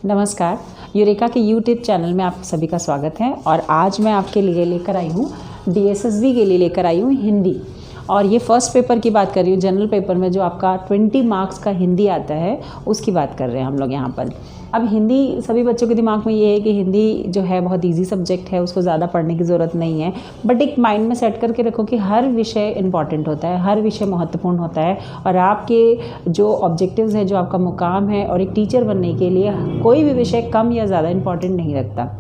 नमस्कार, यूरेका के YouTube channel में आप सभी का स्वागत है। और आज मैं आपके लिए लेकर आई हूँ DSSB के लिए लेकर आई हूँ हिंदी। और ये फर्स्ट पेपर की बात कर रही हूँ, जनरल पेपर में जो आपका 20 मार्क्स का हिंदी आता है उसकी बात कर रहे हैं हम लोग यहाँ पर। अब हिंदी सभी बच्चों के दिमाग में ये है कि हिंदी जो है बहुत इजी सब्जेक्ट है, उसको ज़्यादा पढ़ने की ज़रूरत नहीं है। बट एक माइंड में सेट करके रखो कि हर विषय इंपॉर्टेंट होता है, हर विषय महत्वपूर्ण होता है। और आपके जो ऑब्जेक्टिव्स है, जो आपका मुकाम है और एक टीचर बनने के लिए कोई भी विषय कम या ज़्यादा इंपॉर्टेंट नहीं रखता।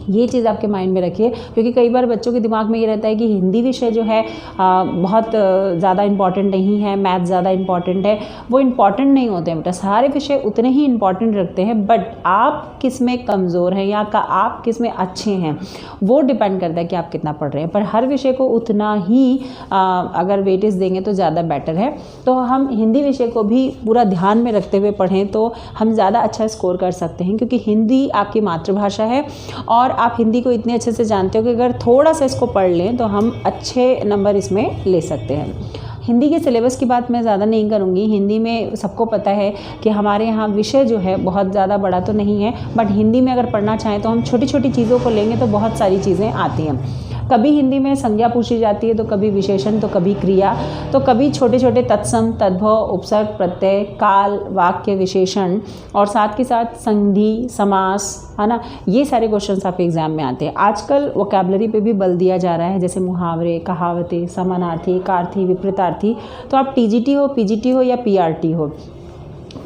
ये चीज़ आपके माइंड में रखिए, क्योंकि कई बार बच्चों के दिमाग में ये रहता है कि हिंदी विषय जो है बहुत ज़्यादा इंपॉर्टेंट नहीं है, मैथ ज़्यादा इंपॉर्टेंट है। वो इंपॉर्टेंट नहीं होते हैं बेटा, सारे विषय उतने ही इंपॉर्टेंट रखते हैं। बट आप किस में कमज़ोर हैं या आप किस में अच्छे हैं वो डिपेंड करता है कि आप कितना पढ़ रहे हैं। पर हर विषय को उतना ही अगर वेटेज देंगे तो ज़्यादा बेटर है। तो हम हिंदी विषय को भी पूरा ध्यान में रखते हुए पढ़ें तो हम ज़्यादा अच्छा स्कोर कर सकते हैं, क्योंकि हिंदी आपकी मातृभाषा है और आप हिंदी को इतने अच्छे से जानते हो कि अगर थोड़ा सा इसको पढ़ लें तो हम अच्छे नंबर इसमें ले सकते हैं। हिंदी के सिलेबस की बात मैं ज़्यादा नहीं करूँगी। हिंदी में सबको पता है कि हमारे यहाँ विषय जो है बहुत ज़्यादा बड़ा तो नहीं है, बट हिंदी में अगर पढ़ना चाहें तो हम छोटी छोटी चीज़ों को लेंगे तो बहुत सारी चीज़ें आती हैं। कभी हिंदी में संज्ञा पूछी जाती है, तो कभी विशेषण, तो कभी क्रिया, तो कभी छोटे छोटे तत्सम, तद्भव, उपसर्ग, प्रत्यय, काल, वाक्य, विशेषण और साथ के साथ संधि, समास, है ना। ये सारे क्वेश्चंस आपके एग्जाम में आते हैं। आजकल वोकैबुलरी पे भी बल दिया जा रहा है, जैसे मुहावरे, कहावतें, समानार्थी, एकार्थी, विपरीतार्थी। तो आप TGT हो, PGT हो या PRT हो,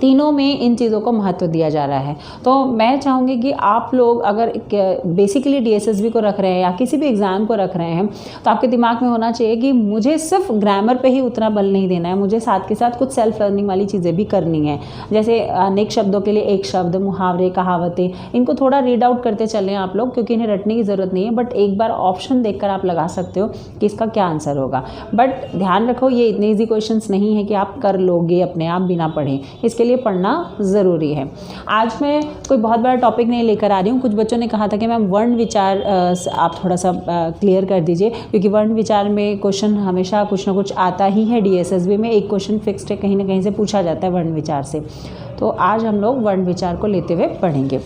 तीनों में इन चीज़ों को महत्व दिया जा रहा है। तो मैं चाहूँगी कि आप लोग अगर बेसिकली DSSB को रख रहे हैं या किसी भी एग्ज़ाम को रख रहे हैं तो आपके दिमाग में होना चाहिए कि मुझे सिर्फ ग्रामर पे ही उतना बल नहीं देना है, मुझे साथ के साथ कुछ सेल्फ लर्निंग वाली चीज़ें भी करनी है। जैसे अनेक शब्दों के लिए एक शब्द, मुहावरे, कहावतें, इनको थोड़ा रीड आउट करते चलें आप लोग, क्योंकि इन्हें रटने की ज़रूरत नहीं है। बट एक बार ऑप्शन देखकर आप लगा सकते हो कि इसका क्या आंसर होगा। बट ध्यान रखो, ये इतने ईजी क्वेश्चन नहीं है कि आप कर लोगे अपने आप बिना पढ़े, इसके लिए पढ़ना ज़रूरी है। आज मैं कोई बहुत बड़ा टॉपिक नहीं लेकर आ रही हूँ। कुछ बच्चों ने कहा था कि मैम वर्ण विचार आप थोड़ा सा क्लियर कर दीजिए, क्योंकि वर्ण विचार में क्वेश्चन हमेशा कुछ ना कुछ आता ही है। DSSB में एक क्वेश्चन फिक्स्ड है, कहीं ना कहीं से पूछा जाता है वर्ण विचार से। तो आज हम लोग वर्ण विचार को लेते हुए पढ़ेंगे।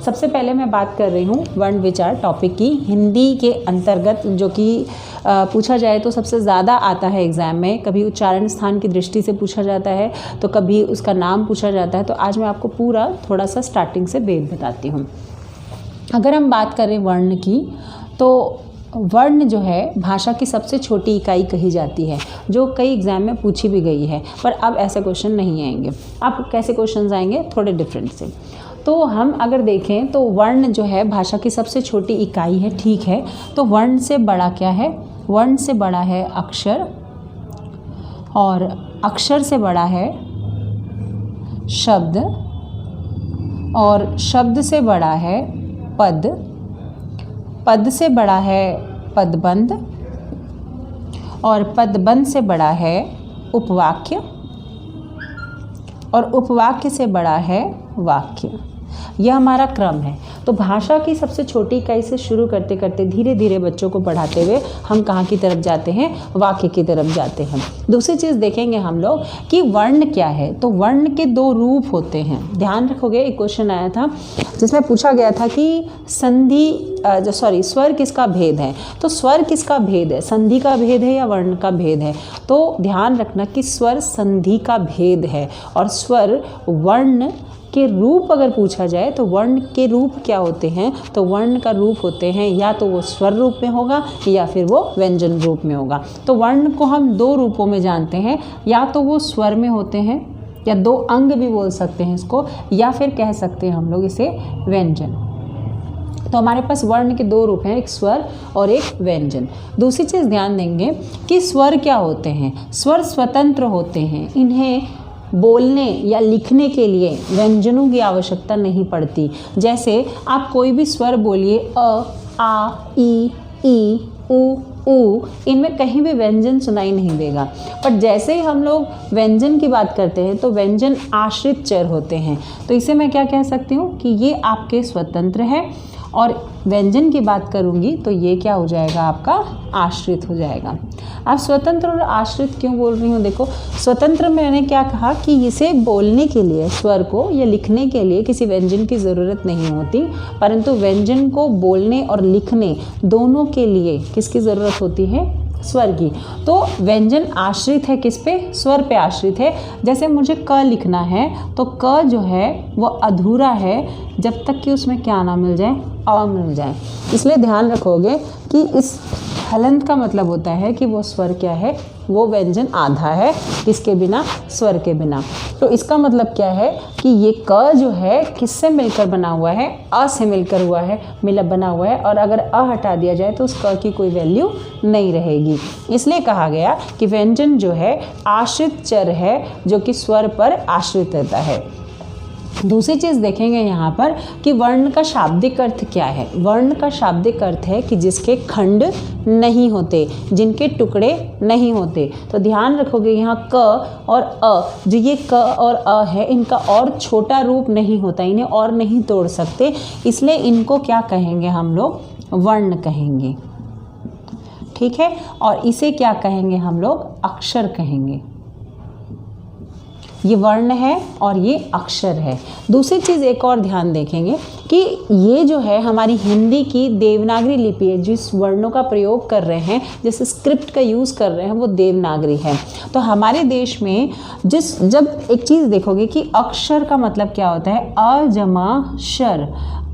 सबसे पहले मैं बात कर रही हूँ वर्ण विचार टॉपिक की। हिंदी के अंतर्गत जो कि पूछा जाए तो सबसे ज़्यादा आता है एग्ज़ाम में। कभी उच्चारण स्थान की दृष्टि से पूछा जाता है, तो कभी उसका नाम पूछा जाता है। तो आज मैं आपको पूरा थोड़ा सा स्टार्टिंग से भेद बताती हूँ। अगर हम बात करें वर्ण की, तो वर्ण जो है भाषा की सबसे छोटी इकाई कही जाती है, जो कई एग्ज़ाम में पूछी भी गई है। पर अब ऐसे क्वेश्चन नहीं आएंगे। अब कैसे क्वेश्चन आएंगे, थोड़े डिफरेंट से। तो हम अगर देखें तो वर्ण जो है भाषा की सबसे छोटी इकाई है, ठीक है। तो वर्ण से बड़ा क्या है? वर्ण से बड़ा है अक्षर, और अक्षर से बड़ा है शब्द, और शब्द से बड़ा है पद, पद से बड़ा है पदबंध, और पदबंध से बड़ा है उपवाक्य, और उपवाक्य से बड़ा है वाक्य। यह हमारा क्रम है। तो भाषा की सबसे छोटी इकाई से शुरू करते करते धीरे धीरे बच्चों को बढ़ाते हुए हम कहाँ की तरफ जाते हैं? वाक्य की तरफ जाते हैं। दूसरी चीज़ देखेंगे हम लोग कि वर्ण क्या है। तो वर्ण के दो रूप होते हैं। ध्यान रखोगे, एक क्वेश्चन आया था जिसमें पूछा गया था कि स्वर किसका भेद है। तो स्वर किसका भेद है? संधि का भेद है या वर्ण का भेद है? तो ध्यान रखना कि स्वर संधि का भेद है, और स्वर वर्ण के रूप अगर पूछा जाए तो वर्ण के रूप क्या होते हैं? तो वर्ण का रूप होते हैं या तो वो स्वर रूप में होगा या फिर वो व्यंजन रूप में होगा। तो वर्ण को हम दो रूपों में जानते हैं, या तो वो स्वर में होते हैं, या दो अंग भी बोल सकते हैं इसको, या फिर कह सकते हैं हम लोग इसे व्यंजन। तो हमारे पास वर्ण के दो रूप हैं, एक स्वर और एक व्यंजन। दूसरी चीज़ ध्यान देंगे कि स्वर क्या होते हैं। स्वर स्वतंत्र होते हैं, इन्हें बोलने या लिखने के लिए व्यंजनों की आवश्यकता नहीं पड़ती। जैसे आप कोई भी स्वर बोलिए, अ, आ, ई, उ, इनमें कहीं भी व्यंजन सुनाई नहीं देगा। पर जैसे ही हम लोग व्यंजन की बात करते हैं तो व्यंजन आश्रित चर होते हैं। तो इसे मैं क्या कह सकती हूँ कि ये आपके स्वतंत्र है, और व्यंजन की बात करूँगी तो ये क्या हो जाएगा आपका आश्रित हो जाएगा। अब स्वतंत्र और आश्रित क्यों बोल रही हूँ, देखो स्वतंत्र मैंने क्या कहा कि इसे बोलने के लिए स्वर को या लिखने के लिए किसी व्यंजन की ज़रूरत नहीं होती, परंतु व्यंजन को बोलने और लिखने दोनों के लिए किसकी ज़रूरत होती है, स्वर की। तो व्यंजन आश्रित है किस पे, स्वर पे आश्रित है। जैसे मुझे क लिखना है तो क जो है वो अधूरा है जब तक कि उसमें क्या ना मिल जाए, अ मिल जाए। इसलिए ध्यान रखोगे कि इस हलंत का मतलब होता है कि वो स्वर क्या है, वो व्यंजन आधा है, किसके बिना, स्वर के बिना। तो इसका मतलब क्या है कि ये क जो है किससे मिलकर बना हुआ है, अ से मिलकर हुआ है, बना हुआ है, और अगर अ हटा दिया जाए तो उस क की कोई वैल्यू नहीं रहेगी। इसलिए कहा गया कि व्यंजन जो है आश्रित चर है जो कि स्वर पर आश्रित रहता है। दूसरी चीज़ देखेंगे यहाँ पर कि वर्ण का शाब्दिक अर्थ क्या है। वर्ण का शाब्दिक अर्थ है कि जिसके खंड नहीं होते, जिनके टुकड़े नहीं होते। तो ध्यान रखोगे यहाँ क और अ, जो ये क और अ है, इनका और छोटा रूप नहीं होता, इन्हें और नहीं तोड़ सकते, इसलिए इनको क्या कहेंगे हम लोग, वर्ण कहेंगे। ठीक है, और इसे क्या कहेंगे हम लोग, अक्षर कहेंगे। ये वर्ण है और ये अक्षर है। दूसरी चीज़ एक और ध्यान देखेंगे कि ये जो है हमारी हिंदी की देवनागरी लिपि है, जिस वर्णों का प्रयोग कर रहे हैं, जिस स्क्रिप्ट का यूज़ कर रहे हैं, वो देवनागरी है। तो हमारे देश में जब एक चीज़ देखोगे कि अक्षर का मतलब क्या होता है, अ जमा शर।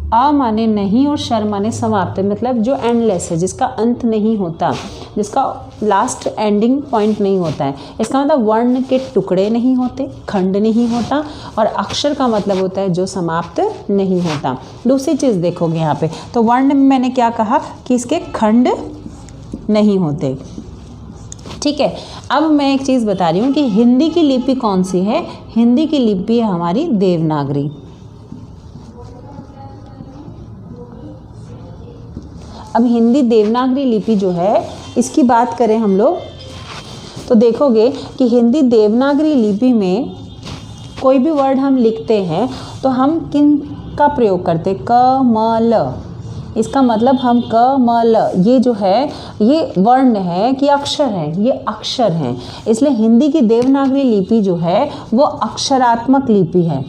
अ माने नहीं और शर माने समाप्त, मतलब जो एंडलेस है, जिसका अंत नहीं होता, जिसका लास्ट एंडिंग पॉइंट नहीं होता है। इसका मतलब वर्ण के टुकड़े नहीं होते, खंड नहीं होता, और अक्षर का मतलब होता है जो समाप्त नहीं होता। दूसरी चीज़ देखोगे यहाँ पे, तो वर्ण में मैंने क्या कहा कि इसके खंड नहीं होते। ठीक है, अब मैं एक चीज़ बता रही हूँ कि हिंदी की लिपि कौन सी है। हिंदी की लिपि है हमारी देवनागरी। अब हिंदी देवनागरी लिपि जो है, इसकी बात करें हम लोग तो देखोगे कि हिंदी देवनागरी लिपि में कोई भी वर्ड हम लिखते हैं तो हम किन का प्रयोग करते हैं, क म ल। इसका मतलब हम क म ल, ये जो है ये वर्ण है कि अक्षर है, ये अक्षर हैं। इसलिए हिंदी की देवनागरी लिपि जो है वो अक्षरात्मक लिपि है।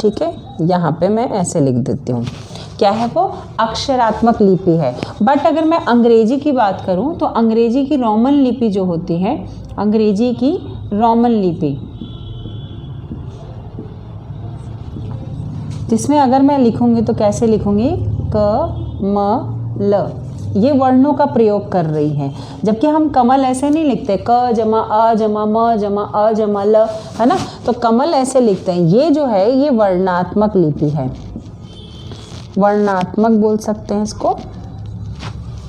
ठीक है, यहाँ पे मैं ऐसे लिख देती हूँ, क्या है वो, अक्षरात्मक लिपि है। बट अगर मैं अंग्रेजी की बात करूँ तो अंग्रेजी की रोमन लिपि जो होती है, अंग्रेजी की रोमन लिपि, जिसमें अगर मैं लिखूँगी तो कैसे लिखूँगी, क म ल, ये वर्णों का प्रयोग कर रही है। जबकि हम कमल ऐसे नहीं लिखते, क जमा अ जमा म जमा अ जमा ल, है ना, तो कमल ऐसे लिखते हैं। ये जो है ये वर्णात्मक लिपि है, वर्णात्मक बोल सकते हैं इसको।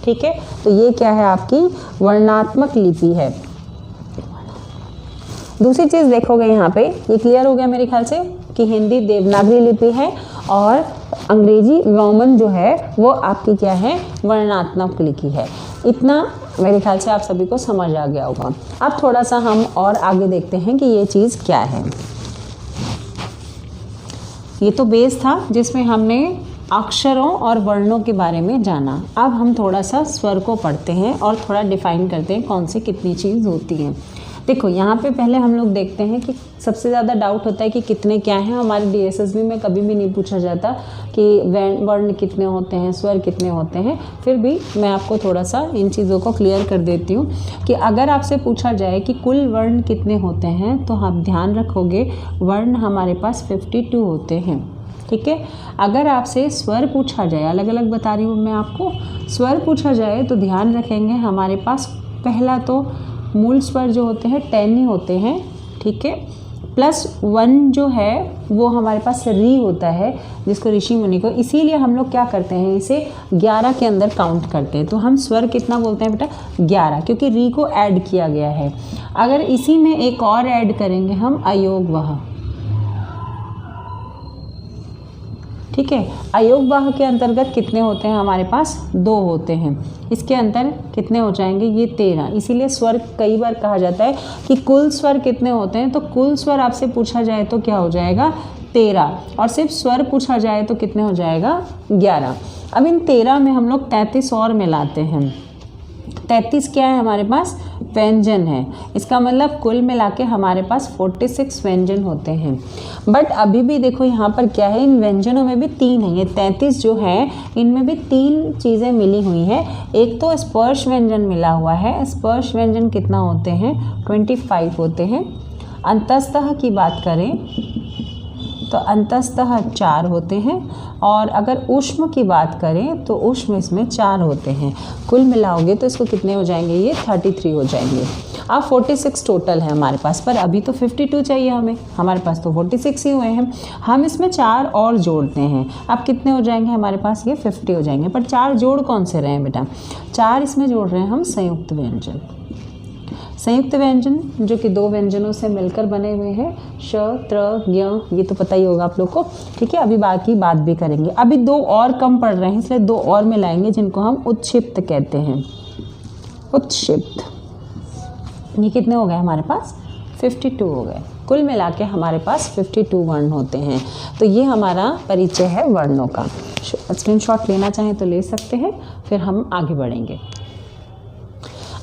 ठीक है, तो ये क्या है, आपकी वर्णात्मक लिपि है। दूसरी चीज़ देखोगे यहाँ पे, ये क्लियर हो गया मेरे ख्याल से कि हिंदी देवनागरी लिपि है और अंग्रेजी रोमन जो है वो आपकी क्या है, वर्णात्मक लिपि है। इतना मेरे ख्याल से आप सभी को समझ आ गया होगा। अब थोड़ा सा हम और आगे देखते हैं कि ये चीज़ क्या है। ये तो बेस था जिसमें हमने अक्षरों और वर्णों के बारे में जाना। अब हम थोड़ा सा स्वर को पढ़ते हैं और थोड़ा डिफाइन करते हैं कौन सी कितनी चीज़ होती हैं। देखो यहाँ पे पहले हम लोग देखते हैं कि सबसे ज़्यादा डाउट होता है कि कितने क्या हैं। हमारे DSSB में कभी भी नहीं पूछा जाता कि वर्ण कितने होते हैं, स्वर कितने होते हैं। फिर भी मैं आपको थोड़ा सा इन चीज़ों को क्लियर कर देती हूँ कि अगर आपसे पूछा जाए कि कुल वर्ण कितने होते हैं तो आप ध्यान रखोगे वर्ण हमारे पास 52 होते हैं। ठीक है, अगर आपसे स्वर पूछा जाए, अलग अलग बता रही हूँ मैं आपको, स्वर पूछा जाए तो ध्यान रखेंगे हमारे पास पहला तो मूल स्वर जो होते हैं 10 ही होते हैं। ठीक है, +1 जो है वो हमारे पास री होता है, जिसको ऋषि मुनि को, इसीलिए हम लोग क्या करते हैं, इसे 11 के अंदर काउंट करते हैं। तो हम स्वर कितना बोलते हैं बेटा, 11, क्योंकि री को ऐड किया गया है। अगर इसी में एक और ऐड करेंगे हम अयोग वह, ठीक है। अयोगवाह के अंतर्गत कितने होते हैं हमारे पास? 2 होते हैं। इसके अंतर कितने हो जाएंगे? ये 13। इसीलिए स्वर कई बार कहा जाता है कि कुल स्वर कितने होते हैं, तो कुल स्वर आपसे पूछा जाए तो क्या हो जाएगा? 13। और सिर्फ स्वर पूछा जाए तो कितने हो जाएगा? 11। अब इन 13 में हम लोग 33 और मिलाते हैं। 33 क्या है हमारे पास? व्यंजन है। इसका मतलब कुल मिला के हमारे पास 46 व्यंजन होते हैं। बट अभी भी देखो यहाँ पर क्या है, इन व्यंजनों में भी 3 है। ये 33 जो है इनमें भी 3 चीज़ें मिली हुई हैं। एक तो स्पर्श व्यंजन मिला हुआ है। स्पर्श व्यंजन कितना होते हैं? 25 होते हैं। अंतस्तः की बात करें तो अंतस्तः 4 होते हैं। और अगर ऊष्म की बात करें तो ऊष्म इसमें 4 होते हैं। कुल मिलाओगे तो इसको कितने हो जाएंगे? ये 33 हो जाएंगे। अब 46 टोटल है हमारे पास, पर अभी तो 52 चाहिए हमें, हमारे पास तो 46 ही हुए हैं। हम इसमें 4 और जोड़ते हैं। अब कितने हो जाएंगे हमारे पास? ये 50 हो जाएंगे। पर 4 जोड़ कौन से रहे हैं बेटा? 4 इसमें जोड़ रहे हैं हम संयुक्त व्यंजन। संयुक्त व्यंजन जो कि 2 व्यंजनों से मिलकर बने हुए हैं, श, त्र, ज्ञ, ये तो पता ही होगा आप लोग को, ठीक है। अभी बाकी बात भी करेंगे। अभी 2 और कम पड़ रहे हैं, इसलिए 2 और मिलाएंगे जिनको हम उत्क्षिप्त कहते हैं। उत्क्षिप्त, ये कितने हो गए हमारे पास? 52 हो गए। कुल मिला के हमारे पास 52 वर्ण होते हैं। तो ये हमारा परिचय है वर्णों का। स्क्रीनशॉट लेना चाहें तो ले सकते हैं, फिर हम आगे बढ़ेंगे।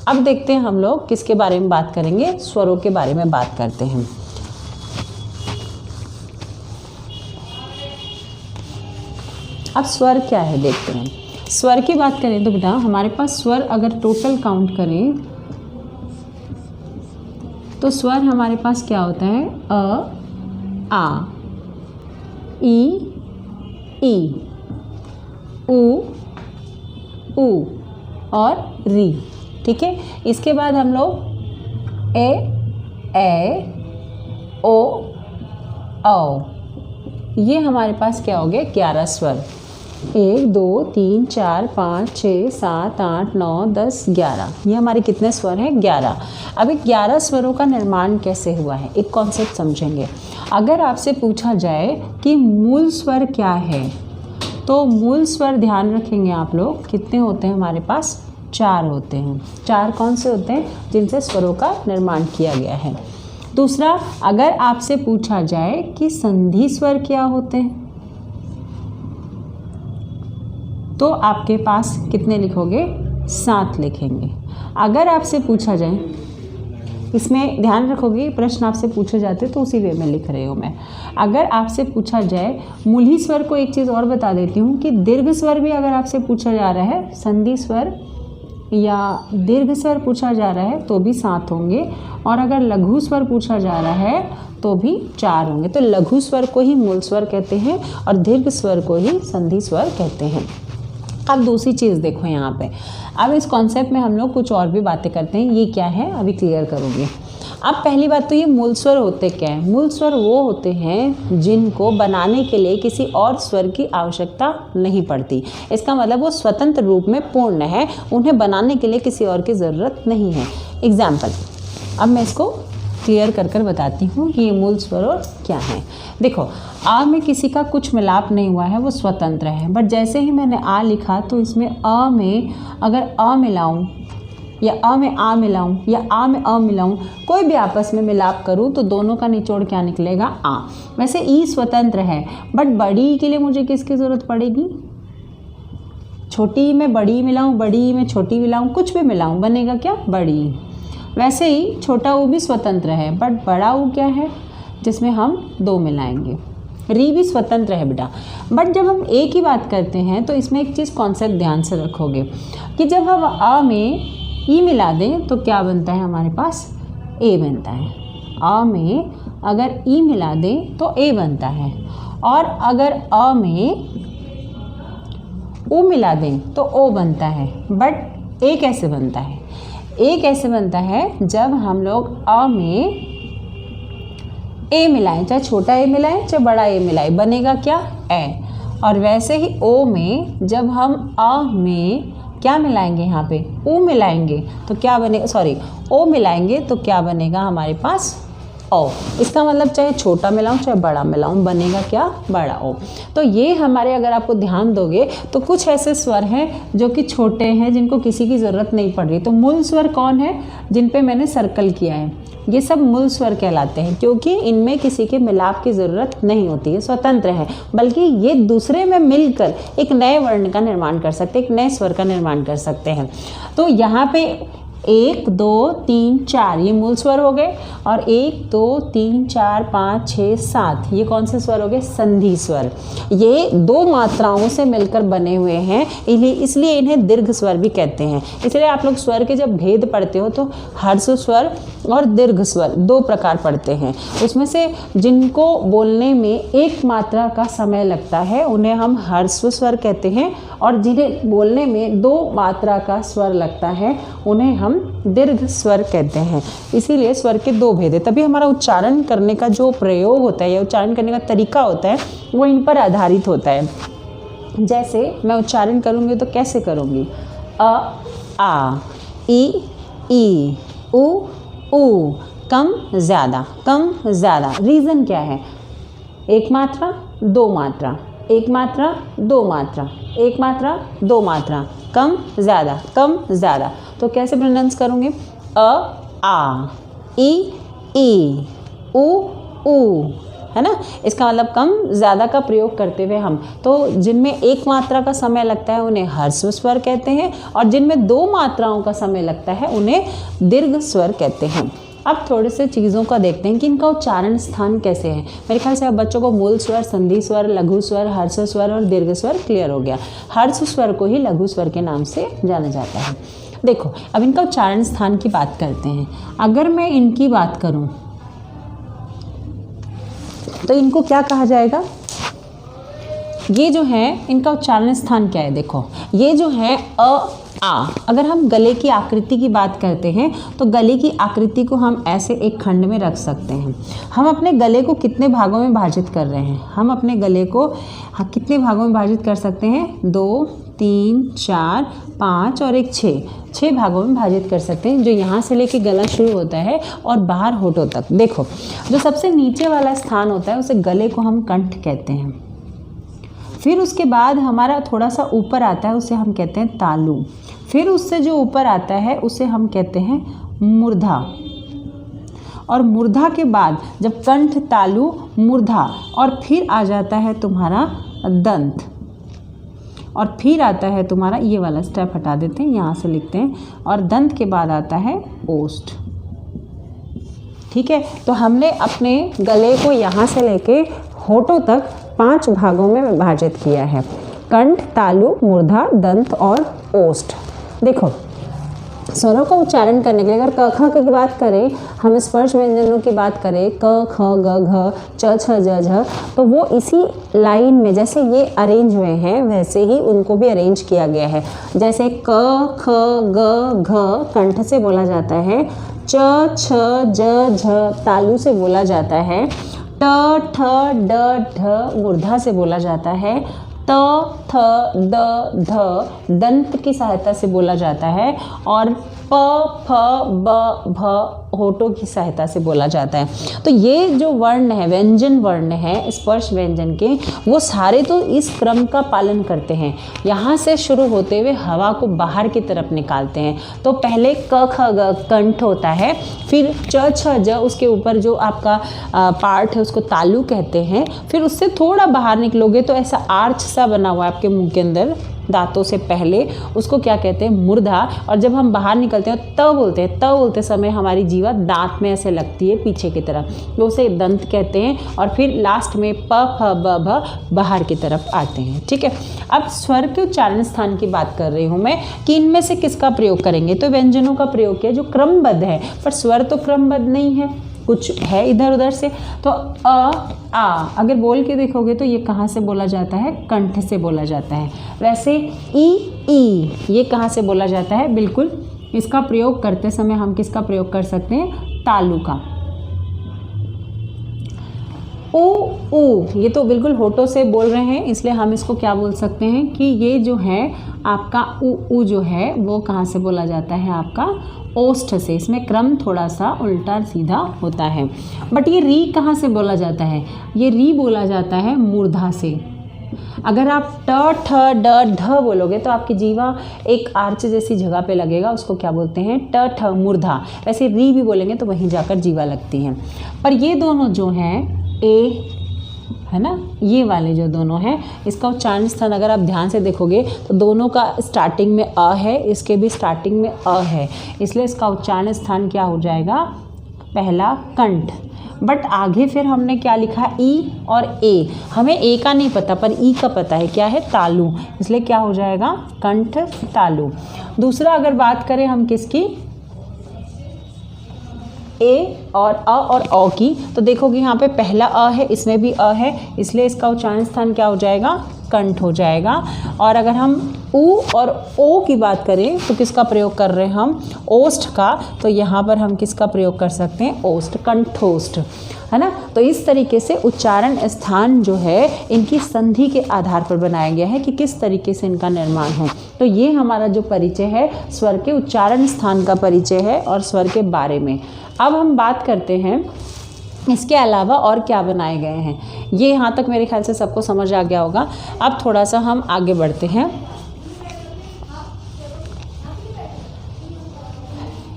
अब देखते हैं हम लोग किसके बारे में बात करेंगे? स्वरों के बारे में बात करते हैं। अब स्वर क्या है देखते हैं। स्वर की बात करें तो बेटा हमारे पास स्वर अगर टोटल काउंट करें तो स्वर हमारे पास क्या होता है? अ, आ, ई, उ, ऊ और री, ठीक है। इसके बाद हम लोग ए, ओ, औ, ये हमारे पास क्या हो गए? 11 स्वर। 1 2 3 4 5 6 7 8 9 10 11, ये हमारे कितने स्वर हैं? 11। अब 11 स्वरों का निर्माण कैसे हुआ है, एक कॉन्सेप्ट समझेंगे। अगर आपसे पूछा जाए कि मूल स्वर क्या है, तो मूल स्वर ध्यान रखेंगे आप लोग कितने होते हैं हमारे पास? 4 होते हैं। 4 कौन से होते हैं? जिनसे स्वरों का निर्माण किया गया है। दूसरा, अगर आपसे पूछा जाए कि संधि स्वर क्या होते हैं, तो आपके पास कितने लिखोगे? 7 लिखेंगे। अगर आपसे पूछा जाए, इसमें ध्यान रखोगे प्रश्न आपसे पूछे जाते तो उसी वे में लिख रही हूँ मैं। अगर आपसे पूछा जाए मूली स्वर को एक चीज़ और बता देती हूँ कि दीर्घ स्वर भी अगर आपसे पूछा जा रहा है, संधि स्वर या दीर्घ स्वर पूछा जा रहा है तो भी 7 होंगे, और अगर लघु स्वर पूछा जा रहा है तो भी 4 होंगे। तो लघु स्वर को ही मूल स्वर कहते हैं और दीर्घ स्वर को ही संधि स्वर कहते हैं। अब दूसरी चीज़ देखो यहाँ पे, अब इस कॉन्सेप्ट में हम लोग कुछ और भी बातें करते हैं। ये क्या है अभी क्लियर करूँगी। अब पहली बात तो ये मूल स्वर होते क्या है? मूल स्वर वो होते हैं जिनको बनाने के लिए किसी और स्वर की आवश्यकता नहीं पड़ती। इसका मतलब वो स्वतंत्र रूप में पूर्ण है, उन्हें बनाने के लिए किसी और की ज़रूरत नहीं है। एग्जाम्पल, अब मैं इसको क्लियर कर बताती हूँ कि ये मूल स्वर और क्या है। देखो, आ में किसी का कुछ मिलाप नहीं हुआ है, वो स्वतंत्र है। बट जैसे ही मैंने आ लिखा तो इसमें अ में अगर अ मिलाऊँ या अ में आ मिलाऊं या आ में अ मिलाऊं, कोई भी आपस में मिलाप करूं तो दोनों का निचोड़ क्या निकलेगा? आ। वैसे ई स्वतंत्र है, बट बड़ी के लिए मुझे किसकी ज़रूरत पड़ेगी? छोटी में बड़ी मिलाऊं, बड़ी में छोटी मिलाऊं, कुछ भी मिलाऊं, बनेगा क्या? बड़ी। वैसे ही छोटा ऊ भी स्वतंत्र है, बट बड़ा ऊ क्या है? जिसमें हम 2 मिलाएंगे। री भी स्वतंत्र है बेटा। बट जब हम ए की बात करते हैं तो इसमें एक चीज़ कॉन्सेप्ट ध्यान से रखोगे कि जब हम आ में ई मिला दें तो क्या बनता है हमारे पास? ए बनता है। आ में अगर ई मिला दें तो ए बनता है, और अगर अ में ऊ मिला दें तो ओ बनता है। बट ए कैसे बनता है? ए कैसे बनता है? जब हम लोग अ में ए मिलाएं, चाहे छोटा ए मिलाएं चाहे बड़ा ए मिलाएं, बनेगा क्या? ए। और वैसे ही ओ में जब हम अ में क्या मिलाएंगे? यहाँ पे ऊ मिलाएंगे तो क्या बनेगा? सॉरी, ओ मिलाएंगे तो क्या बनेगा हमारे पास? ओ। इसका मतलब चाहे छोटा मिलाऊं चाहे बड़ा मिलाऊं बनेगा क्या, बड़ा ओ। तो ये हमारे, अगर आपको ध्यान दोगे तो कुछ ऐसे स्वर हैं जो कि छोटे हैं, जिनको किसी की ज़रूरत नहीं पड़ रही। तो मूल स्वर कौन है, जिन पे मैंने सर्कल किया है, ये सब मूल स्वर कहलाते हैं, क्योंकि इनमें किसी के मिलाप की ज़रूरत नहीं होती है, स्वतंत्र है, बल्कि ये दूसरे में मिलकर एक नए वर्ण का निर्माण कर सकते हैं, एक नए स्वर का निर्माण कर सकते हैं। तो यहाँ पे 1 2 3 4 ये मूल स्वर हो गए, और 1 2 3 4 5 6 7 ये कौन से स्वर हो गए, संधि स्वर। ये 2 मात्राओं से मिलकर बने हुए हैं, इसलिए इन्हें दीर्घ स्वर भी कहते हैं। इसलिए आप लोग स्वर के जब भेद पढ़ते हो तो हर्ष स्वर और दीर्घ स्वर 2 प्रकार पढ़ते हैं। उसमें से जिनको बोलने में एक मात्रा का समय लगता है उन्हें हम हर्ष स्वर कहते हैं, और जिन्हें बोलने में 2 मात्रा का स्वर लगता है उन्हें हम दीर्घ स्वर कहते हैं। इसीलिए स्वर के 2 भेद है, तभी हमारा उच्चारण करने का जो प्रयोग होता है या उच्चारण करने का तरीका होता है वो इन पर आधारित होता है। जैसे मैं उच्चारण करूँगी तो कैसे करूँगी, अ आ, ई उ ऊ, कम ज़्यादा, कम ज़्यादा। रीज़न क्या है, एक मात्रा 2 मात्रा, एक मात्रा 2 मात्रा, एक मात्रा 2 मात्रा, कम ज़्यादा, कम ज़्यादा। तो कैसे प्रोनाउंस करूँगी, अ आ, ई उ ऊ, है ना। इसका मतलब कम ज़्यादा का प्रयोग करते हुए हम, तो जिनमें एक मात्रा का समय लगता है उन्हें हर्ष स्वर कहते हैं, और जिनमें 2 मात्राओं का समय लगता है उन्हें दीर्घ स्वर कहते हैं। अब थोड़े से चीज़ों का देखते हैं कि इनका उच्चारण स्थान कैसे है। मेरे ख्याल से अब बच्चों को मूल स्वर, संधि स्वर, लघु स्वर, हर्ष स्वर और दीर्घ स्वर क्लियर हो गया। हर्ष स्वर को ही लघु स्वर के नाम से जाना जाता है। देखो अब इनका उच्चारण स्थान की बात करते हैं। अगर मैं इनकी बात करूं तो इनको क्या कहा जाएगा, ये जो है इनका उच्चारण स्थान क्या है, देखो ये जो है अ आ। अगर हम गले की आकृति की बात करते हैं तो गले की आकृति को हम ऐसे एक खंड में रख सकते हैं। हम अपने गले को कितने भागों में विभाजित कर रहे हैं, हम अपने गले को कितने भागों में विभाजित कर सकते हैं, 2 3 4 5 और एक 6 भागों में विभाजित कर सकते हैं, जो यहाँ से लेके गला शुरू होता है और बाहर होठों तक। देखो जो सबसे नीचे वाला स्थान होता है उसे गले को हम कंठ कहते हैं। फिर उसके बाद हमारा थोड़ा सा ऊपर आता है उसे हम कहते हैं तालु। फिर उससे जो ऊपर आता है उसे हम कहते हैं मूर्धा। और मूर्धा के बाद जब कंठ, तालु, मूर्धा, और फिर आ जाता है तुम्हारा दंत, और फिर आता है तुम्हारा, ये वाला स्टेप हटा देते हैं, यहाँ से लिखते हैं, और दंत के बाद आता है ओष्ठ। ठीक है, तो हमने अपने गले को यहाँ से लेके होठों तक 5 भागों में विभाजित किया है, कंठ, तालु, मूर्धा, दंत और ओष्ठ। देखो स्वरों का उच्चारण करने के लिए अगर क ख की बात करें, हम स्पर्श व्यंजनों की बात करें, क ख ग घ च छ ज झ, तो वो इसी लाइन में जैसे ये अरेंज हुए हैं वैसे ही उनको भी अरेंज किया गया है। जैसे क ख ग घ कंठ से बोला जाता है, च छ ज झ तालु से बोला जाता है, ट ठ ड ढ मूर्धा से बोला जाता है, त थ द ध दंत की सहायता से बोला जाता है, और प फ ब भ होठों की सहायता से बोला जाता है। तो ये जो वर्ण है, व्यंजन वर्ण है स्पर्श व्यंजन के, वो सारे तो इस क्रम का पालन करते हैं। यहाँ से शुरू होते हुए हवा को बाहर की तरफ निकालते हैं। तो पहले क ख ग कंठ होता है, फिर च छ ज उसके ऊपर जो आपका पार्ट है उसको तालु कहते हैं, फिर उससे थोड़ा बाहर निकलोगे तो ऐसा आर्च सा बना हुआ है आपके मुंह के अंदर दांतों से पहले, उसको क्या कहते हैं, मूर्धा। और जब हम बाहर निकलते हैं त बोलते हैं, त बोलते समय हमारी जीवा दांत में ऐसे लगती है पीछे की तरफ, तो उसे दंत कहते हैं। और फिर लास्ट में प फ ब भ बाहर की तरफ आते हैं। ठीक है, अब स्वर के उच्चारण स्थान की बात कर रही हूँ मैं कि इनमें से किसका प्रयोग करेंगे, तो व्यंजनों का प्रयोग किया जो क्रमबद्ध है, पर स्वर तो क्रमबद्ध नहीं है, कुछ है इधर उधर से। तो अ आ अगर बोल के देखोगे तो ये कहाँ से बोला जाता है, कंठ से बोला जाता है। वैसे ई ये कहाँ से बोला जाता है, बिल्कुल इसका प्रयोग करते समय हम किसका प्रयोग कर सकते हैं, तालु का। ऊ ऊ, ये तो बिल्कुल होठों से बोल रहे हैं, इसलिए हम इसको क्या बोल सकते हैं कि ये जो है आपका ऊ ऊ जो है वो कहाँ से बोला जाता है, आपका ओष्ठ से। इसमें क्रम थोड़ा सा उल्टा सीधा होता है। बट ये री कहाँ से बोला जाता है, ये री बोला जाता है मूर्धा से। अगर आप ट ठ ड ढ बोलोगे तो आपकी जीवा एक आर्च जैसी जगह पे लगेगा, उसको क्या बोलते हैं, ट ठ मूर्धा। वैसे री भी बोलेंगे तो वहीं जाकर जीवा लगती है। पर ये दोनों जो हैं ए है ना, ये वाले जो दोनों हैं, इसका उच्चारण स्थान अगर आप ध्यान से देखोगे तो दोनों का स्टार्टिंग में अ है, इसके भी स्टार्टिंग में अ है, इसलिए इसका उच्चारण स्थान क्या हो जाएगा, पहला कंठ। बट आगे फिर हमने क्या लिखा, ई और ए। हमें ए का नहीं पता पर ई का पता है, क्या है, तालु, इसलिए क्या हो जाएगा, कंठ तालु। दूसरा अगर बात करें हम किसकी, ए और अ और औ की, तो देखोगे यहाँ पे पहला अ है, इसमें भी अ है, इसलिए इसका उच्चारण स्थान क्या हो जाएगा, कंठ हो जाएगा। और अगर हम ऊ और ओ की बात करें तो किसका प्रयोग कर रहे हैं हम, ओष्ठ का, तो यहाँ पर हम किसका प्रयोग कर सकते हैं, ओष्ठ, कंठोष्ठ, है ना। तो इस तरीके से उच्चारण स्थान जो है इनकी संधि के आधार पर बनाया गया है कि किस तरीके से इनका निर्माण हो। तो ये हमारा जो परिचय है स्वर के उच्चारण स्थान का परिचय है और स्वर के बारे में। अब हम बात करते हैं इसके अलावा और क्या बनाए गए हैं। ये यहाँ तक मेरे ख्याल से सबको समझ आ गया होगा। अब थोड़ा सा हम आगे बढ़ते हैं।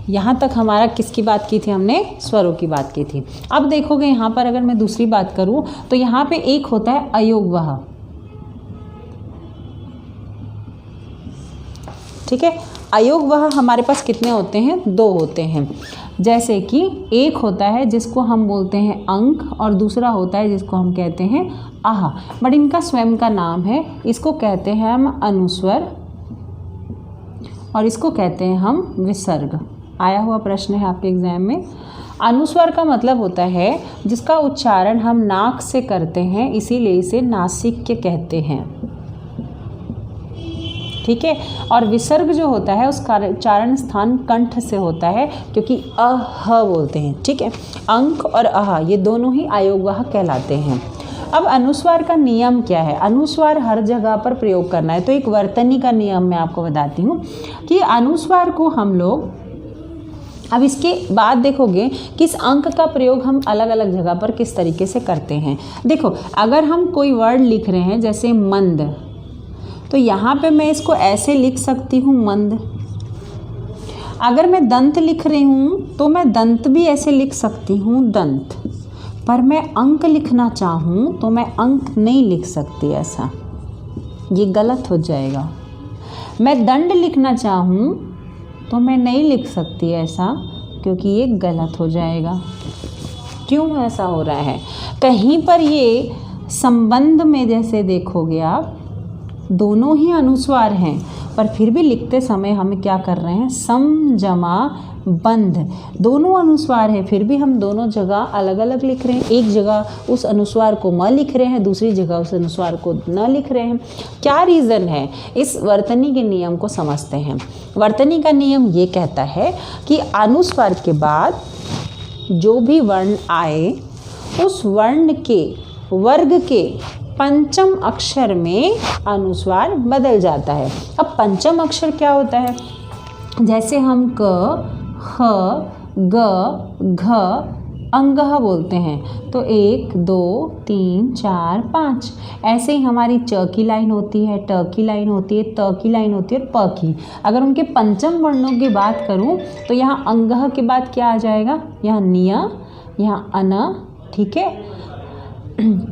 यहाँ तक हमारा किसकी बात की थी हमने, स्वरों की बात की थी। अब देखोगे यहाँ पर अगर मैं दूसरी बात करूँ तो यहाँ पे एक होता है अयोगवह, ठीक है। अयोगवह हमारे पास कितने होते हैं, दो होते हैं। जैसे कि एक होता है जिसको हम बोलते हैं अंक और दूसरा होता है जिसको हम कहते हैं आह, बट इनका स्वयं का नाम है। इसको कहते हैं हम अनुस्वर और इसको कहते हैं हम विसर्ग। आया हुआ प्रश्न है आपके एग्जाम में। अनुस्वर का मतलब होता है जिसका उच्चारण हम नाक से करते हैं, इसीलिए इसे नासिक्य कहते हैं, ठीक है। और विसर्ग जो होता है उसका उच्चारण स्थान कंठ से होता है क्योंकि अह बोलते हैं, ठीक है। अंक और अह ये दोनों ही अयोगवह कहलाते हैं। अब अनुस्वार का नियम क्या है, अनुस्वार हर जगह पर प्रयोग करना है। तो एक वर्तनी का नियम मैं आपको बताती हूँ कि अनुस्वार को हम लोग, अब इसके बाद देखोगे किस अंक का प्रयोग हम अलग अलग जगह पर किस तरीके से करते हैं। देखो अगर हम कोई वर्ड लिख रहे हैं जैसे मंद, तो यहाँ पे मैं इसको ऐसे लिख सकती हूँ मंद। अगर मैं दंत लिख रही हूँ तो मैं दंत भी ऐसे लिख सकती हूँ दंत। पर मैं अंक लिखना चाहूँ तो मैं अंक नहीं लिख सकती, ऐसा ये गलत हो जाएगा। मैं दंड लिखना चाहूँ तो मैं नहीं लिख सकती ऐसा, क्योंकि ये गलत हो जाएगा। क्यों ऐसा हो रहा है, कहीं पर ये संबंध में जैसे देखोगे आप दोनों ही अनुस्वार हैं, पर फिर भी लिखते समय हम क्या कर रहे हैं, सम जमा बंध, दोनों अनुस्वार है, फिर भी हम दोनों जगह अलग अलग लिख रहे हैं। एक जगह उस अनुस्वार को म लिख रहे हैं, दूसरी जगह उस अनुस्वार को न लिख रहे हैं। क्या रीज़न है, इस वर्तनी के नियम को समझते हैं। वर्तनी का नियम ये कहता है कि अनुस्वार के बाद जो भी वर्ण आए उस वर्ण के वर्ग के पंचम अक्षर में अनुस्वार बदल जाता है। अब पंचम अक्षर क्या होता है, जैसे हम क, ख, ग, घ, अंगह बोलते हैं, तो 1 2 3 4 5, ऐसे ही हमारी च की लाइन होती है, ट की लाइन होती है, त की लाइन होती है और प की। अगर उनके पंचम वर्णों की बात करूं तो यहाँ अंगह के बाद क्या आ जाएगा, यहाँ निया, यहाँ अन, ठीक है।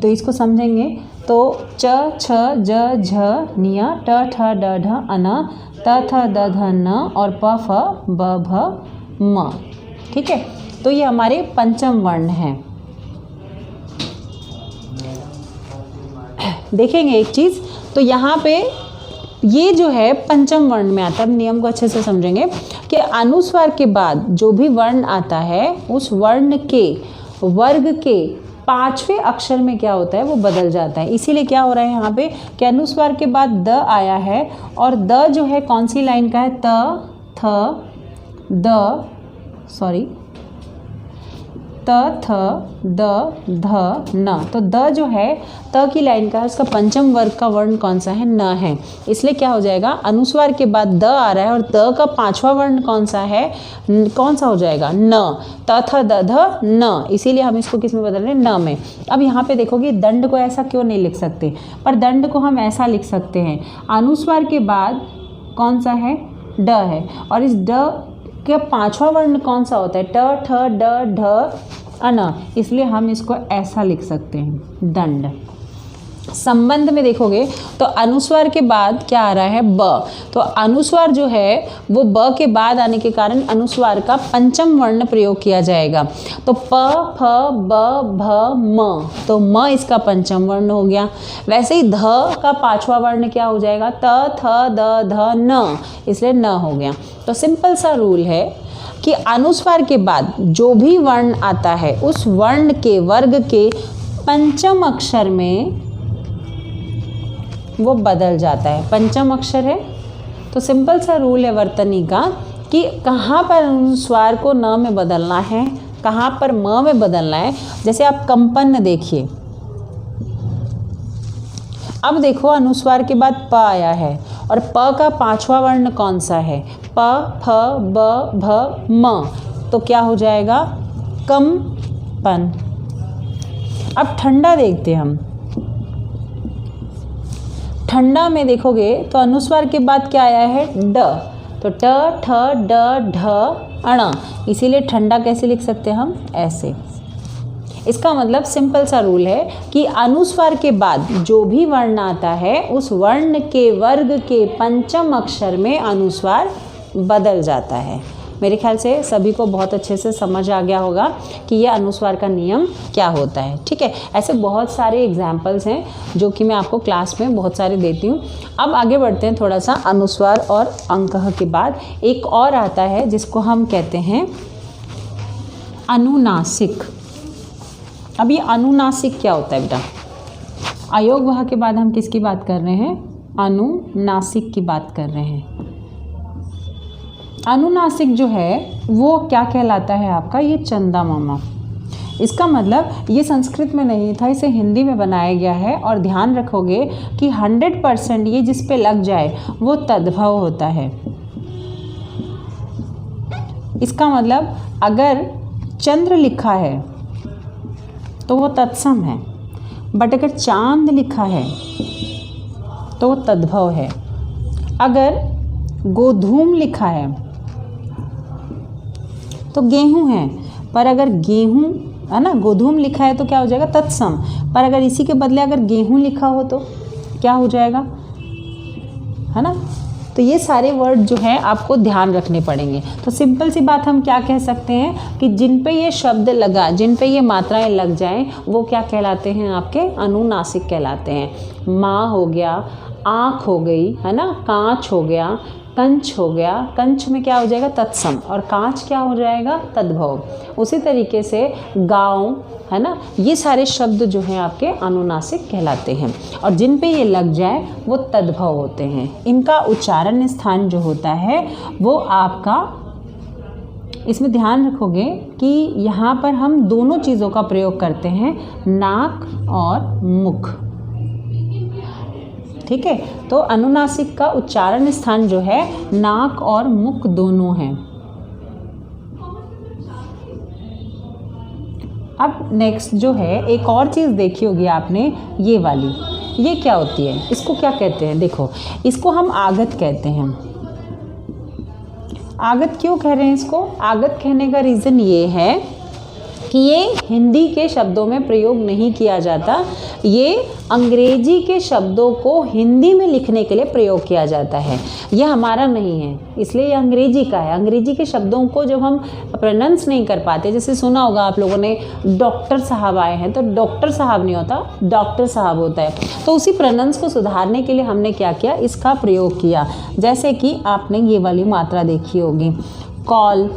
तो इसको समझेंगे तो च छ ज झ निया, ट ठ ड ढ अन, त थ द ध न और प फ ब भ म, ठीक है। तो ये हमारे पंचम वर्ण हैं। देखेंगे एक चीज़, तो यहाँ पे ये जो है पंचम वर्ण में आता है। नियम को अच्छे से समझेंगे कि अनुस्वार के बाद जो भी वर्ण आता है उस वर्ण के वर्ग के पांचवें अक्षर में क्या होता है, वो बदल जाता है। इसीलिए क्या हो रहा है यहाँ पे कि अनुस्वार के बाद द आया है और द जो है कौन सी लाइन का है, त थ द, सॉरी त, थ, द, ध, न। तो द जो है त की लाइन का है, उसका पंचम वर्ग का वर्ण कौन सा है? न है। इसलिए क्या हो जाएगा, अनुस्वार के बाद द आ रहा है और द का पांचवा वर्ण कौन सा है? कौन सा हो जाएगा? न। त, थ, द, ध, न। इसीलिए हम इसको किस में बदल रहे हैं? न में। अब यहाँ पे देखोगे दंड को ऐसा क्यों नहीं लिख सकते, पर दंड को हम ऐसा लिख सकते हैं, अनुस्वार के बाद कौन सा है? ड है, और इस ड का पांचवा वर्ण कौन सा होता है? ट, ठ, ड, ढ, अन। इसलिए हम इसको ऐसा लिख सकते हैं, दंड। संबंध में देखोगे तो अनुस्वार के बाद क्या आ रहा है? ब। तो अनुस्वार जो है वो ब के बाद आने के कारण अनुस्वार का पंचम वर्ण प्रयोग किया जाएगा। तो प, फ, ब, भ, म। तो म इसका पंचम वर्ण हो गया। वैसे ही ध का पांचवा वर्ण क्या हो जाएगा? त, थ, द, ध, न। इसलिए न हो गया। तो सिंपल सा रूल है कि अनुस्वार के बाद जो भी वर्ण आता है उस वर्ण के वर्ग के पंचम अक्षर में वो बदल जाता है। पंचम अक्षर है तो सिंपल सा रूल है वर्तनी का कि कहाँ पर अनुस्वार को न में बदलना है, कहाँ पर म में बदलना है। जैसे आप कंपन देखिए, अब देखो अनुस्वार के बाद प आया है और प का पांचवा वर्ण कौन सा है? प, फ, ब, भ, म। तो क्या हो जाएगा? कंपन। अब ठंडा देखते हैं हम। ठंडा में देखोगे तो अनुस्वार के बाद क्या आया है? ड। तो ट, ठ, ड, ढ, अण। इसीलिए ठंडा कैसे लिख सकते हैं हम? ऐसे। इसका मतलब सिंपल सा रूल है कि अनुस्वार के बाद जो भी वर्ण आता है उस वर्ण के वर्ग के पंचम अक्षर में अनुस्वार बदल जाता है। मेरे ख्याल से सभी को बहुत अच्छे से समझ आ गया होगा कि यह अनुस्वार का नियम क्या होता है। ठीक है, ऐसे बहुत सारे एग्जाम्पल्स हैं जो कि मैं आपको क्लास में बहुत सारे देती हूँ। अब आगे बढ़ते हैं थोड़ा सा। अनुस्वार और अंकः के बाद एक और आता है जिसको हम कहते हैं अनुनासिक। अब ये अनुनासिक क्या होता है बेटा? अयोग वह के बाद हम किसकी बात कर रहे हैं? अनुनासिक की बात कर रहे हैं। अनुनासिक जो है वो क्या कहलाता है आपका? ये चंदा मामा। इसका मतलब ये संस्कृत में नहीं था, इसे हिंदी में बनाया गया है। और ध्यान रखोगे कि 100% ये जिस पे लग जाए वो तद्भव होता है। इसका मतलब अगर चंद्र लिखा है तो वो तत्सम है, बट अगर चांद लिखा है तो वो तद्भव है। अगर गोधूम लिखा है तो गेहूं है, पर अगर गेहूं है ना, गोधूम लिखा है तो क्या हो जाएगा? तत्सम। पर अगर इसी के बदले अगर गेहूं लिखा हो तो क्या हो जाएगा? है ना। तो ये सारे वर्ड जो हैं आपको ध्यान रखने पड़ेंगे। तो सिंपल सी बात हम क्या कह सकते हैं कि जिन पे ये शब्द लगा, जिन पे ये मात्राएं लग जाएं, वो क्या कहलाते हैं? आपके अनुनासिक कहलाते हैं। माँ हो गया, आँख हो गई, है ना, कांच हो गया, कंच हो गया। कंच में क्या हो जाएगा? तत्सम। और कांच क्या हो जाएगा? तद्भव। उसी तरीके से गाँव, है ना, ये सारे शब्द जो हैं आपके अनुनासिक कहलाते हैं। और जिन पे ये लग जाए वो तद्भव होते हैं। इनका उच्चारण स्थान जो होता है वो आपका, इसमें ध्यान रखोगे कि यहाँ पर हम दोनों चीज़ों का प्रयोग करते हैं, नाक और मुख। ठीक है, तो अनुनासिक का उच्चारण स्थान जो है नाक और मुख दोनों हैं। अब नेक्स्ट जो है एक और चीज़ देखी होगी आपने, ये वाली, ये क्या होती है? इसको क्या कहते हैं? देखो, इसको हम आगत कहते हैं। आगत क्यों कह रहे हैं इसको? आगत कहने का रीज़न ये है कि ये हिंदी के शब्दों में प्रयोग नहीं किया जाता, ये अंग्रेजी के शब्दों को हिंदी में लिखने के लिए प्रयोग किया जाता है। ये हमारा नहीं है, इसलिए ये अंग्रेजी का है। अंग्रेजी के शब्दों को जब हम प्रोनाउंस नहीं कर पाते, जैसे सुना होगा आप लोगों ने डॉक्टर साहब आए हैं, तो डॉक्टर साहब नहीं होता, डॉक्टर साहब होता है। तो उसी प्रोनाउंस को सुधारने के लिए हमने क्या किया? इसका प्रयोग किया। जैसे कि आपने ये वाली मात्रा देखी होगी, कॉल।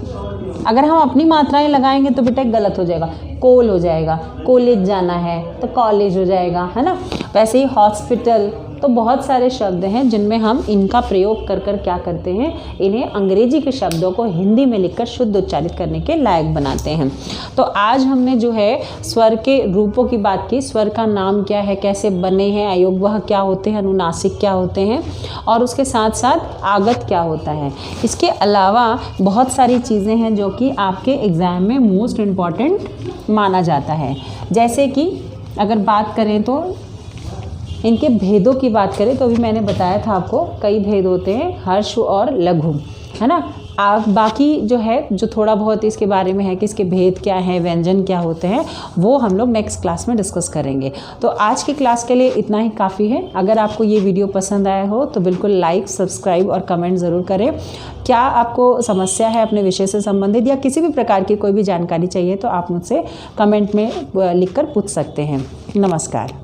अगर हम अपनी मात्राएं लगाएंगे तो बेटा गलत हो जाएगा, कोल हो जाएगा। कॉलेज जाना है तो कॉलेज हो जाएगा, है ना। वैसे ही हॉस्पिटल, तो बहुत सारे शब्द हैं जिनमें हम इनका प्रयोग कर कर क्या करते हैं, इन्हें अंग्रेजी के शब्दों को हिंदी में लिखकर शुद्ध उच्चारित करने के लायक बनाते हैं। तो आज हमने जो है स्वर के रूपों की बात की, स्वर का नाम क्या है, कैसे बने हैं, अयोगवह क्या होते हैं, अनुनासिक क्या होते हैं, और उसके साथ साथ आगत क्या होता है। इसके अलावा बहुत सारी चीज़ें हैं जो कि आपके एग्ज़ाम में मोस्ट इम्पॉर्टेंट माना जाता है। जैसे कि अगर बात करें तो इनके भेदों की बात करें तो अभी मैंने बताया था आपको कई भेद होते हैं, हर्ष और लघु, है ना। आप बाकी जो है जो थोड़ा बहुत इसके बारे में है कि इसके भेद क्या है, व्यंजन क्या होते हैं, वो हम लोग नेक्स्ट क्लास में डिस्कस करेंगे। तो आज की क्लास के लिए इतना ही काफ़ी है। अगर आपको ये वीडियो पसंद आया हो तो बिल्कुल लाइक, सब्सक्राइब और कमेंट ज़रूर करें। क्या आपको समस्या है अपने विषय से संबंधित या किसी भी प्रकार की कोई भी जानकारी चाहिए तो आप मुझसे कमेंट में लिख कर पूछ सकते हैं। नमस्कार।